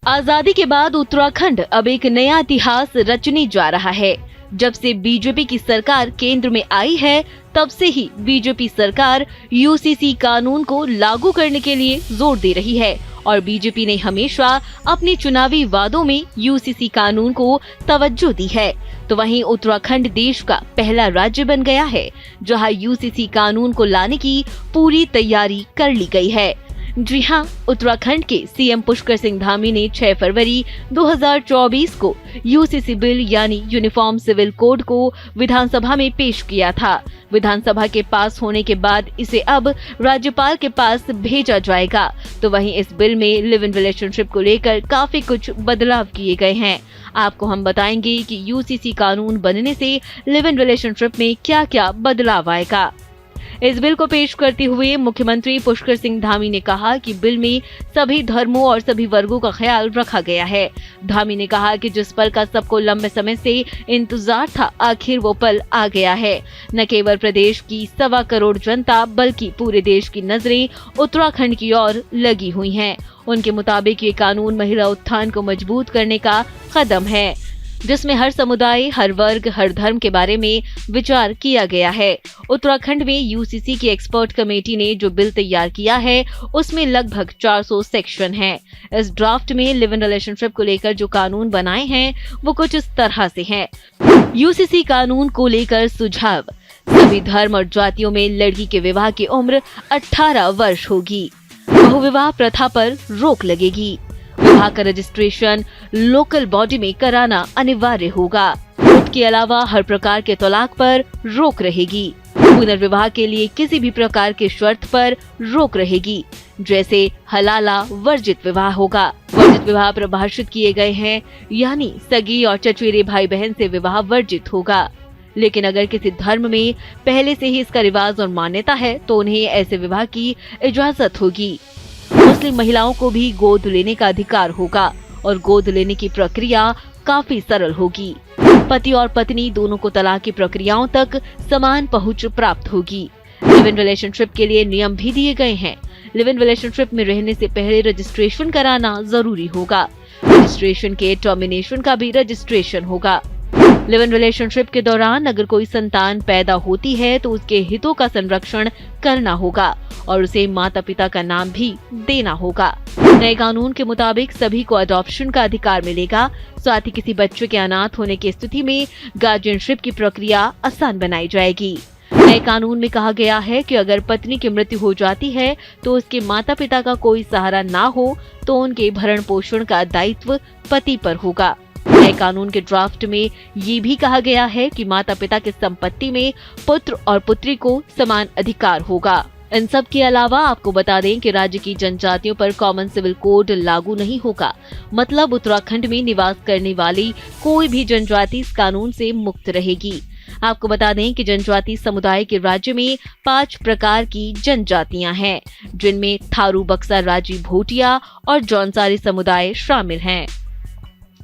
आजादी के बाद उत्तराखंड अब एक नया इतिहास रचने जा रहा है। जब से बीजेपी की सरकार केंद्र में आई है, तब से ही बीजेपी सरकार यूसीसी कानून को लागू करने के लिए जोर दे रही है और बीजेपी ने हमेशा अपने चुनावी वादों में यूसीसी कानून को तवज्जो दी है। तो वहीं उत्तराखंड देश का पहला राज्य बन गया है जहां यूसीसी कानून को लाने की पूरी तैयारी कर ली गई है। जी हां, उत्तराखंड के सीएम पुष्कर सिंह धामी ने 6 फरवरी 2024 को यूसीसी बिल यानी यूनिफॉर्म सिविल कोड को विधानसभा में पेश किया था। विधानसभा के पास होने के बाद इसे अब राज्यपाल के पास भेजा जाएगा। तो वहीं इस बिल में लिव इन रिलेशनशिप को लेकर काफी कुछ बदलाव किए गए हैं। आपको हम बताएंगे कि यूसीसी कानून बनने से लिव इन रिलेशनशिप में क्या क्या बदलाव आएगा। इस बिल को पेश करते हुए मुख्यमंत्री पुष्कर सिंह धामी ने कहा कि बिल में सभी धर्मों और सभी वर्गों का ख्याल रखा गया है। धामी ने कहा कि जिस पल का सबको लंबे समय से इंतजार था, आखिर वो पल आ गया है। न केवल प्रदेश की 1.25 करोड़ जनता बल्कि पूरे देश की नजरें उत्तराखंड की ओर लगी हुई हैं। उनके मुताबिक ये कानून महिला उत्थान को मजबूत करने का कदम है, जिसमें हर समुदाय, हर वर्ग, हर धर्म के बारे में विचार किया गया है। उत्तराखंड में यूसीसी की एक्सपर्ट कमेटी ने जो बिल तैयार किया है, उसमें लगभग 400 सेक्शन हैं। इस ड्राफ्ट में लिव इन रिलेशनशिप को लेकर जो कानून बनाए हैं वो कुछ इस तरह से हैं। यूसीसी कानून को लेकर सुझाव: सभी धर्म और जातियों में लड़की के विवाह की उम्र 18 वर्ष होगी। बहुविवाह प्रथा पर रोक लगेगी। विवाह का रजिस्ट्रेशन लोकल बॉडी में कराना अनिवार्य होगा। कोर्ट के अलावा हर प्रकार के तलाक पर रोक रहेगी। पुनर्विवाह के लिए किसी भी प्रकार के शर्त पर रोक रहेगी, जैसे हलाला वर्जित विवाह होगा। वर्जित विवाह परिभाषित किए गए हैं, यानी सगी और चचेरे भाई बहन से विवाह वर्जित होगा। लेकिन अगर किसी धर्म में पहले से ही इसका रिवाज और मान्यता है तो उन्हें ऐसे विवाह की इजाजत होगी। मुस्लिम महिलाओं को भी गोद लेने का अधिकार होगा और गोद लेने की प्रक्रिया काफी सरल होगी। पति और पत्नी दोनों को तलाक की प्रक्रियाओं तक समान पहुंच प्राप्त होगी। लिव इन रिलेशनशिप के लिए नियम भी दिए गए हैं। लिव इन रिलेशनशिप में रहने से पहले रजिस्ट्रेशन कराना जरूरी होगा। रजिस्ट्रेशन के टर्मिनेशन का भी रजिस्ट्रेशन होगा। लिव इन रिलेशनशिप के दौरान अगर कोई संतान पैदा होती है तो उसके हितों का संरक्षण करना होगा और उसे माता पिता का नाम भी देना होगा। नए कानून के मुताबिक सभी को अडॉप्शन का अधिकार मिलेगा। साथ ही किसी बच्चे के अनाथ होने की स्थिति में गार्जियनशिप की प्रक्रिया आसान बनाई जाएगी। नए कानून में कहा गया है कि अगर पत्नी की मृत्यु हो जाती है तो उसके माता पिता का कोई सहारा ना हो तो उनके भरण पोषण का दायित्व पति पर होगा। नए कानून के ड्राफ्ट में ये भी कहा गया है कि माता पिता की संपत्ति में पुत्र और पुत्री को समान अधिकार होगा। इन सब के अलावा आपको बता दें कि राज्य की जनजातियों पर कॉमन सिविल कोड लागू नहीं होगा। मतलब उत्तराखंड में निवास करने वाली कोई भी जनजाति इस कानून से मुक्त रहेगी। आपको बता दें कि जनजाति समुदाय के राज्य में 5 प्रकार की जनजातियां हैं, जिनमें थारू, बक्सा, राजी, भोटिया और जौनसारी समुदाय शामिल हैं।